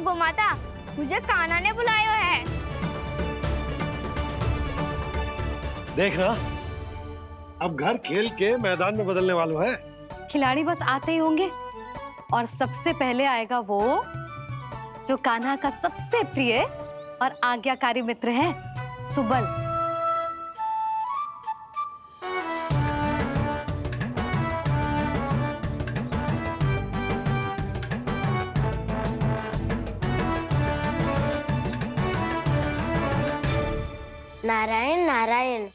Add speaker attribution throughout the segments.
Speaker 1: गोमाता, मुझे कान्हा ने बुलाया है।
Speaker 2: देख ना, अब घर खेल के मैदान में बदलने वालों है।
Speaker 3: खिलाड़ी बस आते ही होंगे और सबसे पहले आएगा वो जो कान्हा का सबसे प्रिय और आज्ञाकारी मित्र है, सुबल।
Speaker 1: नारायण नारायण,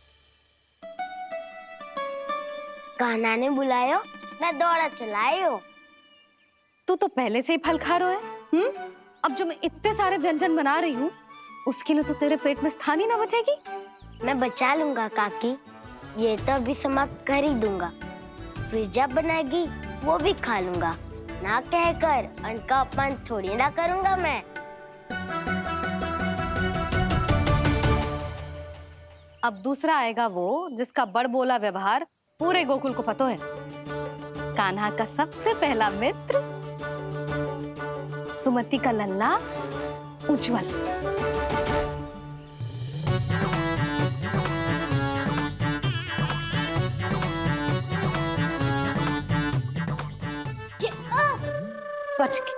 Speaker 1: कान्हा ने बुलायो, मैं दौड़ा चलायो।
Speaker 3: तू तो पहले से ही फल खा रहा है। अब जो मैं इतने सारे व्यंजन बना रही हूँ, उसके लिए तो तेरे पेट में स्थान ही ना बचेगी।
Speaker 1: मैं बचा लूंगा काकी, ये तो अभी समाप्त कर ही दूंगा, फिर जब बनाएगी वो भी खा लूंगा। ना कहकर अन्न का अपमान थोड़ी ना करूंगा मैं।
Speaker 3: अब दूसरा आएगा वो जिसका बड़बोला व्यवहार पूरे गोकुल को पता है, कान्हा का सबसे पहला मित्र, सुमति का लल्ला उज्जवल। बच के।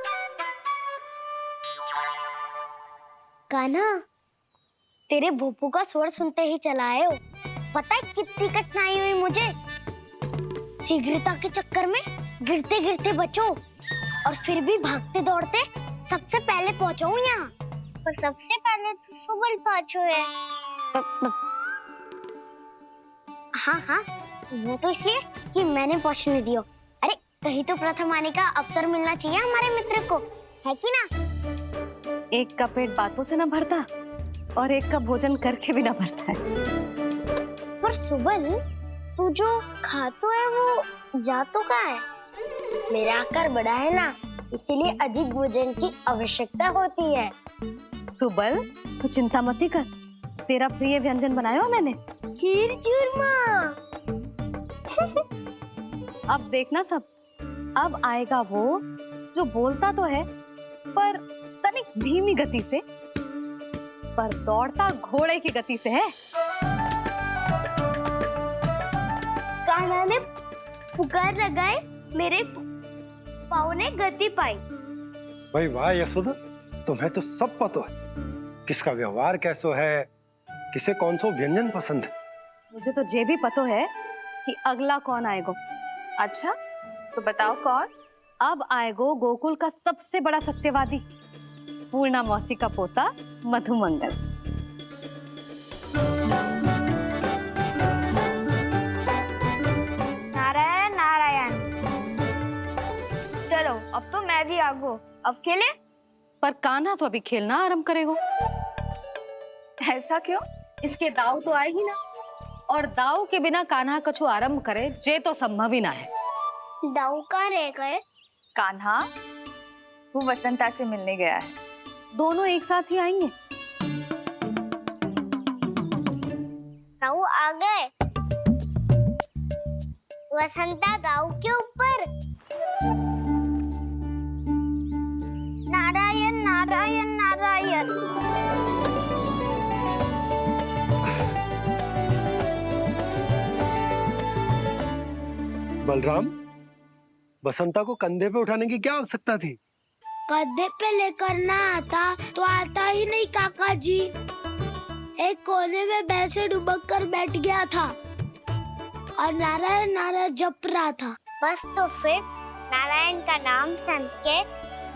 Speaker 1: कान्हा, तेरे भोपू का स्वर सुनते ही चला आए हो। पता है कितनी कठिनाई हुई मुझे। शीघ्रता के चक्कर में गिरते गिरते बचो और फिर भी भागते दौड़ते सबसे पहले पहुंचो यहाँ। पर सबसे पहले तो सुबल पहुंचो है। हाँ हाँ, वो तो इसलिए कि मैंने पहुंचने दियो। अरे कहीं तो प्रथम आने का अवसर मिलना चाहिए हमारे मित्र को, है कि ना?
Speaker 3: एक का पेट बातों से ना भरता और एक का भोजन करके भी ना भरता है।
Speaker 1: पर सुबल, तू जो खातो है वो जातो कहाँ है? मेरा आकार बड़ा है ना, इसीलिए अधिक भोजन की आवश्यकता होती है।
Speaker 3: सुबल, तू चिंता मत कर, तेरा प्रिय व्यंजन बनाया हो मैंने,
Speaker 1: खीर चूरमा।
Speaker 3: अब देखना सब, अब आएगा वो जो बोलता तो है पर तनिक धीमी गति से, पर दौड़ता घोड़े की गति से है।
Speaker 1: कान्हा ने पुकार लगाए, मेरे पाँव ने गति पाई।
Speaker 2: भाई वाह यशोदा, तुम्हें तो सब पता है, किसका व्यवहार कैसो है, किसे कौन सो व्यंजन पसंद है।
Speaker 3: मुझे तो ये भी पता है कि अगला कौन आएगो।
Speaker 4: अच्छा, तो बताओ कौन?
Speaker 3: अब आएगो गोकुल का सबसे बड़ा सत्यवादी, पूर्णा मौसी का पोता मधुमंगल।
Speaker 1: नारायण नारायण। चलो अब तो मैं भी आगो, अब खेले।
Speaker 3: पर कान्हा तो अभी खेलना आरंभ करेगो।
Speaker 4: ऐसा क्यों?
Speaker 3: इसके दाव तो आए ही ना, और दाव के बिना कान्हा कछु आरंभ करे जे तो संभव ही ना है।
Speaker 1: दाऊ कहाँ रह गए?
Speaker 4: कान्हा, वो वसंता से मिलने गया है।
Speaker 3: दोनों एक साथ ही आएंगे।
Speaker 1: दाऊ आ गए। वसंता दाऊ के ऊपर। नारायण नारायण नारायण।
Speaker 2: बलराम, बसंता को कंधे पे उठाने की क्या आवश्यकता थी?
Speaker 1: कंधे पे लेकर ना आता तो आता ही नहीं काका जी। एक कोने में वैसे डुबक कर बैठ गया था और नारायण नारायण जप रहा था। बस तो फिर नारायण का नाम सुन के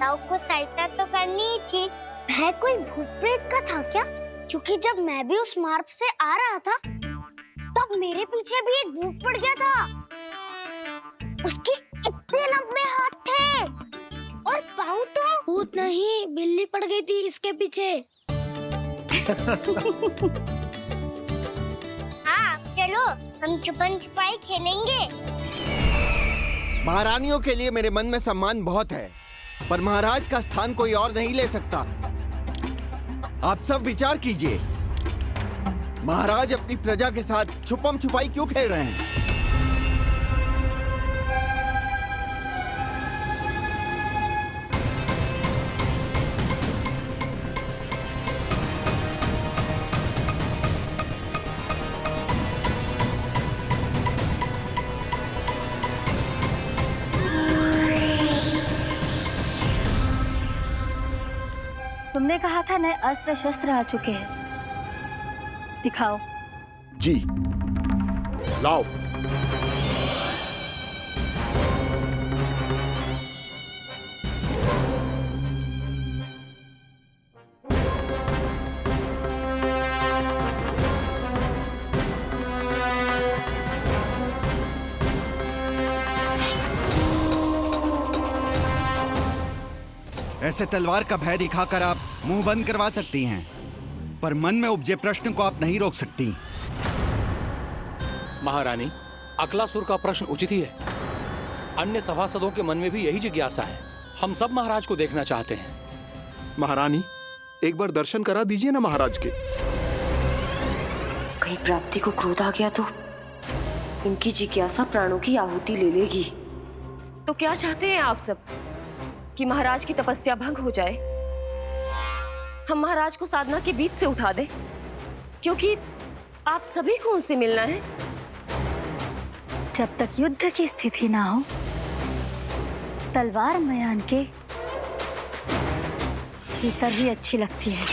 Speaker 1: दाऊ को सहायता तो करनी ही थी। है कोई भूत प्रेत का था क्या? क्योंकि जब मैं भी उस मार्ग से आ रहा था तब मेरे पीछे भी एक भूत पड़ गया था। उसके इतने लंबे हाथ थे और पाँव तो भूत नहीं, बिल्ली पड़ गई थी इसके पीछे। हाँ चलो, हम छुपन छुपाई खेलेंगे।
Speaker 5: महारानियों के लिए मेरे मन में सम्मान बहुत है, पर महाराज का स्थान कोई और नहीं ले सकता। आप सब विचार कीजिए, महाराज अपनी प्रजा के साथ छुपम छुपाई क्यों खेल रहे हैं?
Speaker 3: तुमने कहा था नए अस्त्र शस्त्र आ चुके हैं, दिखाओ।
Speaker 6: जी लाओ।
Speaker 5: ऐसे तलवार का भय दिखाकर आप मुंह बंद करवा सकती हैं, पर मन में उपजे प्रश्न को आप नहीं रोक सकती।
Speaker 7: महारानी, अकलासुर का प्रश्न उचित ही है। अन्य सभासदों के मन में भी यही जिज्ञासा है। हम सब महाराज को देखना चाहते हैं।
Speaker 6: महारानी, एक बार दर्शन करा दीजिए ना महाराज के।
Speaker 8: कहीं प्राप्ति को क्रोध आ गया तो इनकी जिज्ञासा प्राणों की आहुति ले लेगी। तो क्या चाहते हैं आप सब कि महाराज की तपस्या भंग हो जाए? हम महाराज को साधना के बीच से उठा दें, क्योंकि आप सभी को उनसे मिलना है।
Speaker 3: जब तक युद्ध की स्थिति ना हो, तलवार मयान के भीतर ही अच्छी लगती है,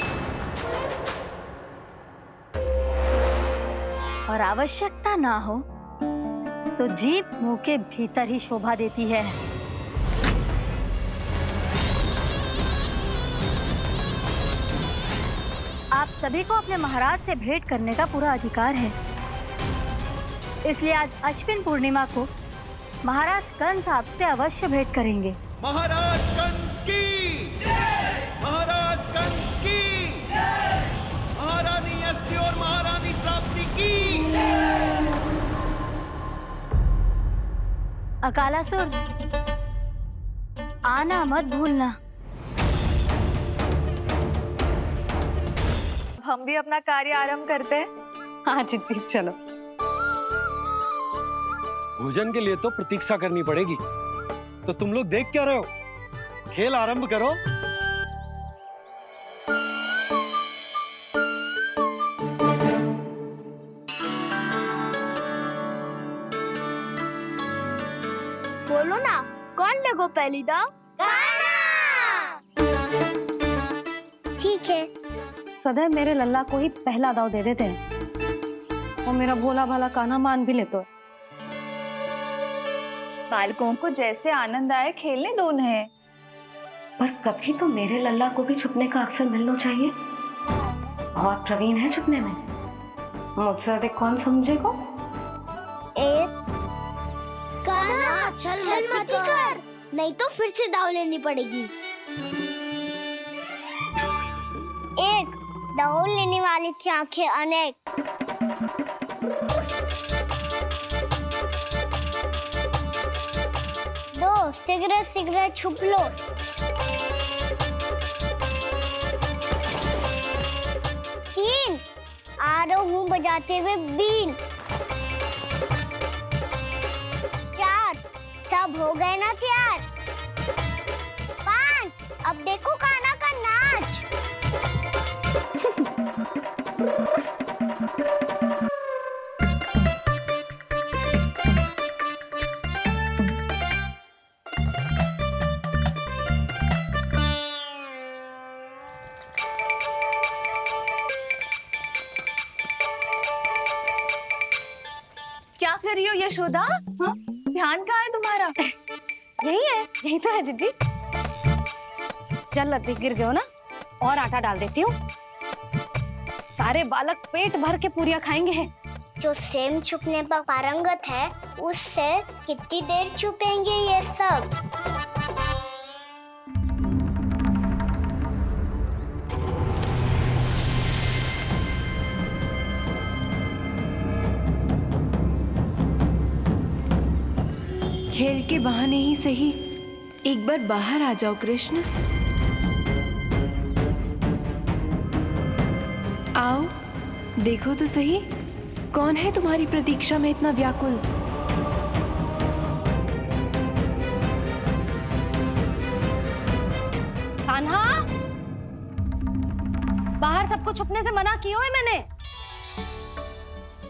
Speaker 3: और आवश्यकता ना हो तो जीभ मुंह के भीतर ही शोभा देती है। आप सभी को अपने महाराज से भेंट करने का पूरा अधिकार है, इसलिए आज अश्विन पूर्णिमा को महाराज कंस आपसे अवश्य भेंट करेंगे।
Speaker 5: महाराज कंस की जय! महाराज कंस की जय! महारानी अस्ति और महारानी प्राप्ति की जय!
Speaker 3: अकालासुर, आना मत भूलना।
Speaker 4: हम भी अपना कार्य आरंभ करते हैं।
Speaker 3: हाँ चिट्ठी, चलो।
Speaker 2: भोजन के लिए तो प्रतीक्षा करनी पड़ेगी, तो तुम लोग देख क्या रहे हो? खेल आरंभ करो।
Speaker 1: बोलो ना, कौन लगो पहली दाव? ठीक है।
Speaker 3: सदैव मेरे लल्ला को ही पहला दाव दे देते हैं, और मेरा भोला भाला कान्हा मान भी लेते।
Speaker 4: बालकों को जैसे आनंद आए खेलने दो उन्हें।
Speaker 8: पर कभी तो मेरे लल्ला को भी छुपने का अवसर मिलना चाहिए। बहुत प्रवीण है छुपने में, मुझसे अधिक कौन समझेगा?
Speaker 1: कान्हा, छल मत कर, नहीं तो फिर से दाव लेनी पड़ेगी। एक दाव लेने वाले की आंखें अनेक। दो, शीघ्र शीघ्र छुप लो। तीन, आरो हूँ बजाते हुए बीन। चार, सब हो गए ना तैयार? पांच, अब देखो कान्हा का नाच।
Speaker 4: क्या कर रही हो यशोदा? हाँ? ध्यान कहाँ है तुम्हारा?
Speaker 3: यही है, यही तो है जीजी। चल लद्दी, गिर गए हो ना, और आटा डाल देती हूँ। सारे बालक पेट भर के पूरियां खाएंगे।
Speaker 1: जो सेम छुपने पर पारंगत है, उससे कितनी देर छुपेंगे ये सब?
Speaker 9: खेल के बहाने ही सही एक बार बाहर आ जाओ कृष्ण। आओ, देखो तो सही, कौन है तुम्हारी प्रतीक्षा में इतना व्याकुल?
Speaker 3: कान्हा, बाहर सबको छुपने से मना किया है मैंने।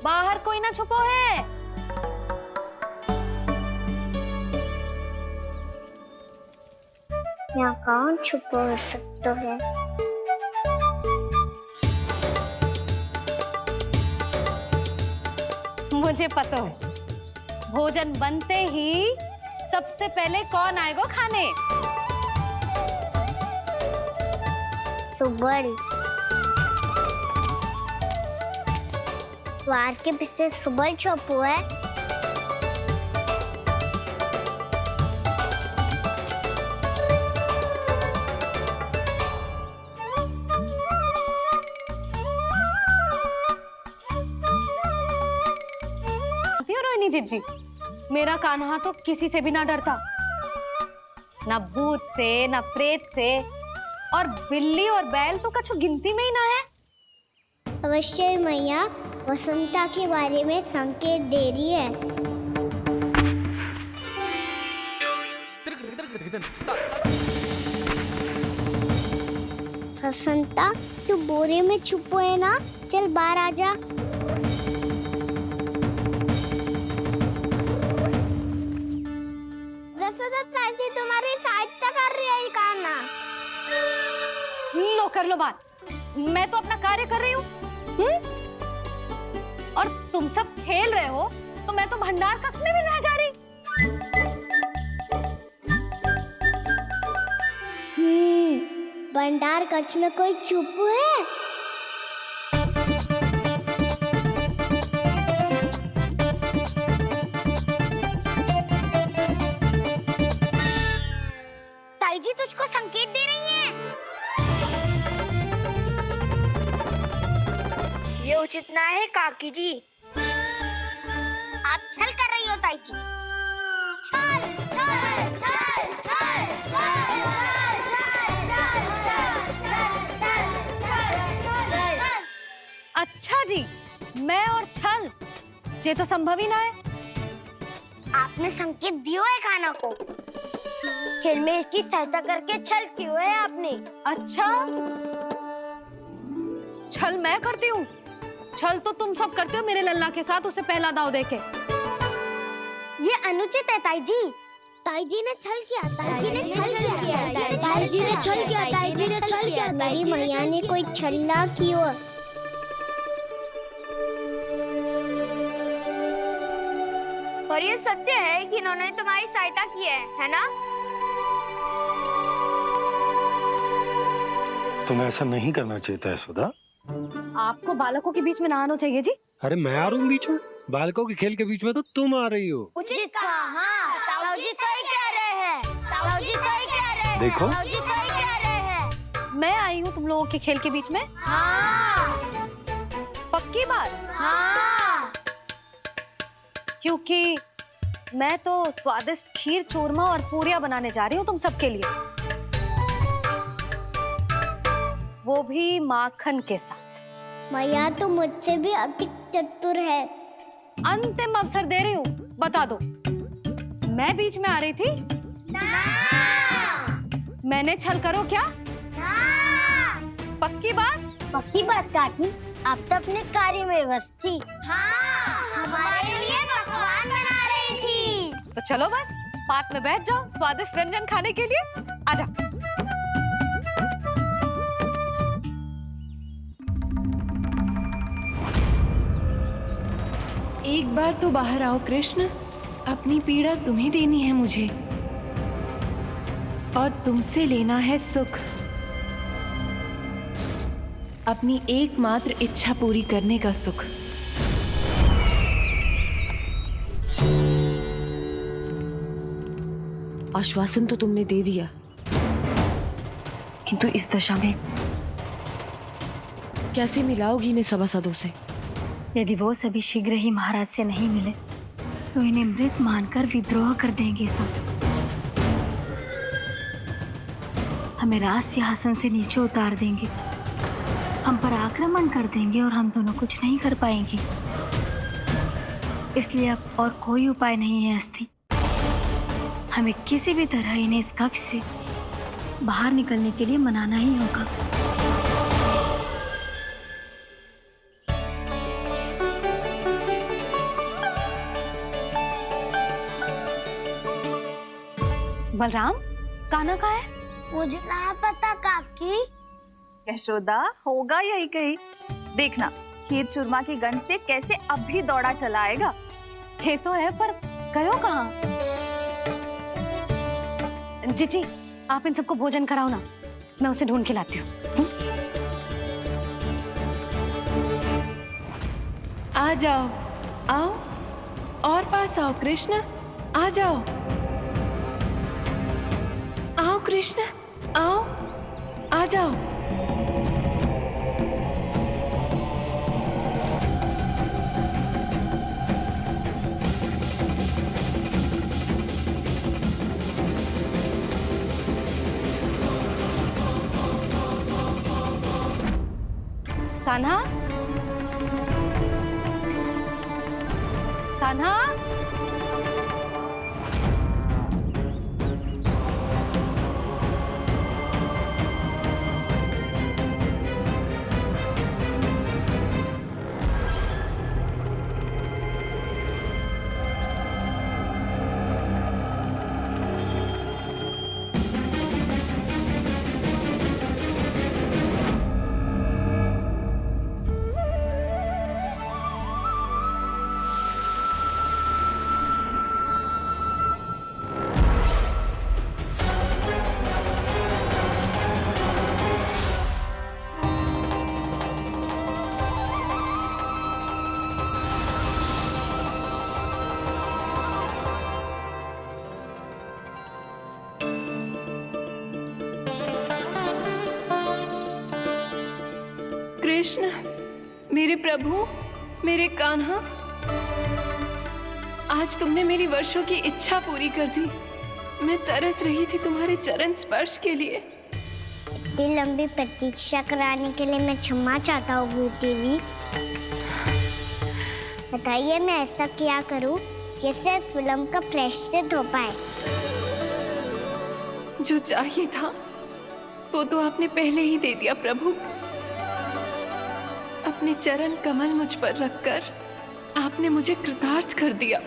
Speaker 3: बाहर कोई ना छुपो है।
Speaker 1: यहाँ कौन छुपा हो सकता है?
Speaker 3: मुझे पता है, भोजन बनते ही सबसे पहले कौन आएगा खाने?
Speaker 1: सुबल। द्वार के पीछे सुबल छुपा है।
Speaker 3: रोहिणी जीजी, मेरा कान्हा तो किसी से भी ना डरता, ना भूत से, ना प्रेत से, और बिल्ली और बैल तो कछु गिनती में ही ना है।
Speaker 1: अवश्य मैया, वसंता के बारे में संकेत दे रही है। वसंता, तू बोरे में छुपो है ना? चल बाहर आ जा। तुम्हारी सहायता कर रही है कान्हा।
Speaker 3: लो कर लो बात, मैं तो अपना कार्य कर रही हूँ। और तुम सब खेल रहे हो तो मैं तो भंडार कक्ष में भी रह जा रही।
Speaker 1: भंडार कक्ष में कोई चुप है? ताई जी तुझको संकेत दे रही हैं। ये उचित ना है काकी जी। आप छल कर रही हो ताई जी। छल, छल, छल, छल, छल,
Speaker 3: अच्छा जी, मैं और छल, ये तो संभव ही ना है।
Speaker 1: आपने संकेत दियो है कान्हा को। खेल में इसकी सहायता करके छल क्यों है आपने?
Speaker 3: अच्छा, छल मैं करती हूँ? छल तो तुम सब करते हो मेरे लल्ला के साथ, उसे पहला दाव देके।
Speaker 1: ये अनुचित है ताई जी। ताई जी ने छल किया, ताई जी ने छल किया, ताई जी ने छल किया, ताई जी ने छल किया। मेरी मैया ने कोई छल ना किया।
Speaker 10: और ये सत्य है कि इन्होंने तुम्हारी सहायता की है ना?
Speaker 2: तुम्हें ऐसा नहीं करना चाहिए था यशोदा।
Speaker 3: आपको बालकों के बीच में ना आना चाहिए जी।
Speaker 2: अरे मैं आ रहा हूँ बीच में? बालकों के खेल के बीच में तो तुम आ रही हो।
Speaker 1: उचित कहा, ताऊ जी सही कह रहे हैं। ताऊ जी सही कह रहे हैं।
Speaker 2: देखो,
Speaker 1: ताऊ जी सही कह रहे हैं।
Speaker 3: मैं आई हूँ तुम लोगों के खेल के बीच में?
Speaker 1: हाँ।
Speaker 3: पक्की बात?
Speaker 1: हाँ।
Speaker 3: क्योंकि मैं तो स्वादिष्ट खीर, चूरमा और पूरियां बनाने जा रही हूँ तुम सबके लिए, वो भी माखन के साथ।
Speaker 1: मैया तो मुझसे भी अधिक चतुर है।
Speaker 3: अंतिम अवसर दे रही हूँ, बता दो, मैं बीच में आ रही थी?
Speaker 1: ना।
Speaker 3: मैंने छल करो क्या?
Speaker 1: ना।
Speaker 3: पक्की बात?
Speaker 1: पक्की बात काकी, आप तो अपने कार्य में व्यस्त थी। हाँ, हमारे लिए पकवान बना रही थी।
Speaker 3: तो चलो बस पार्क में बैठ जाओ स्वादिष्ट व्यंजन खाने के लिए। आजा।
Speaker 9: एक बार तो बाहर आओ कृष्ण, अपनी पीड़ा तुम्हें देनी है मुझे, और तुमसे लेना है सुख। अपनी एकमात्र इच्छा पूरी करने का सुख।
Speaker 8: आश्वासन तो तुमने दे दिया, किंतु इस दशा में कैसे मिलाओगी इन्हें सभासदों से?
Speaker 11: यदि वो सभी शीघ्र ही महाराज से नहीं मिले तो इन्हें मृत मानकर विद्रोह कर देंगे सब। हमें राज सिंहासन से नीचे उतार देंगे, हम पर आक्रमण कर देंगे और हम दोनों कुछ नहीं कर पाएंगे। इसलिए अब और कोई उपाय नहीं है अस्थि। हमें किसी भी तरह इन्हें इस कक्ष से बाहर निकलने के लिए मनाना ही होगा।
Speaker 3: बलराम, कान्हा कहाँ है?
Speaker 1: मुझे ना पता काकी।
Speaker 4: यशोदा, होगा यही कहीं। देखना, खीर चूरमा की गंध से कैसे अब भी दौड़ा चला आएगा।
Speaker 3: छे तो है पर गयो कहाँ? जीजी आप इन सबको भोजन कराओ ना, मैं उसे ढूंढ के लाती हूँ।
Speaker 9: आ जाओ, आओ और पास आओ कृष्ण, आ जाओ। आओ कृष्ण, आओ, आ जाओ।
Speaker 3: कान्हा, कान्हा,
Speaker 9: कृष्ण, मेरे प्रभु, मेरे कान्हा, आज तुमने मेरी वर्षों की इच्छा पूरी कर दी। मैं तरस रही थी तुम्हारे चरण स्पर्श के लिए।
Speaker 1: इतनी लंबी प्रतीक्षा कराने के लिए मैं क्षमा चाहता हूँ देवी। बताइए मैं ऐसा क्या करूँ जिससे इस फिल्म का प्रायश्चित हो पाए।
Speaker 9: जो चाहिए था वो तो आपने पहले ही दे दिया प्रभु। अपने चरण कमल मुझ पर रखकर आपने मुझे कृतार्थ कर दिया।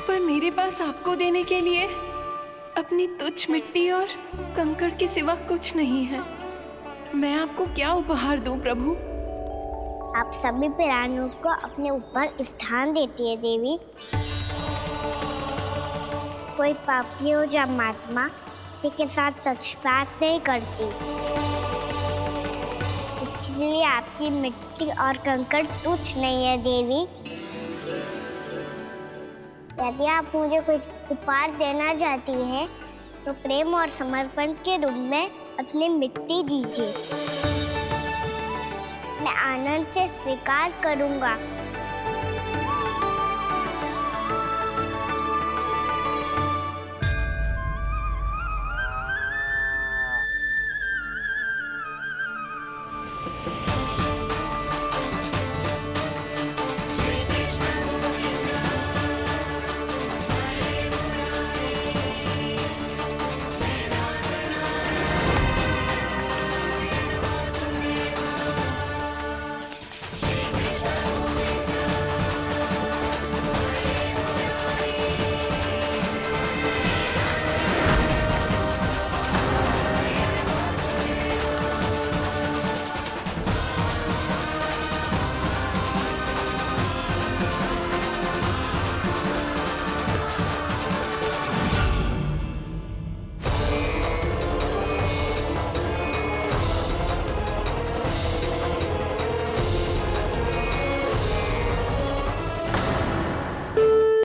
Speaker 9: पर मेरे पास आपको देने के लिए अपनी तुच्छ मिट्टी और कंकड़ के सिवा कुछ नहीं है। मैं आपको क्या उपहार दूं प्रभु?
Speaker 1: आप सभी प्राणियों को अपने ऊपर स्थान देती है देवी। कोई पापी हो या महात्मा किसी के साथ पक्षपात नहीं करती, इसलिए आपकी मिट्टी और कंकड़ तुच्छ नहीं है देवी। यदि आप मुझे कोई उपहार देना चाहती हैं तो प्रेम और समर्पण के रूप में अपनी मिट्टी दीजिए। मैं आनंद से स्वीकार करूंगा।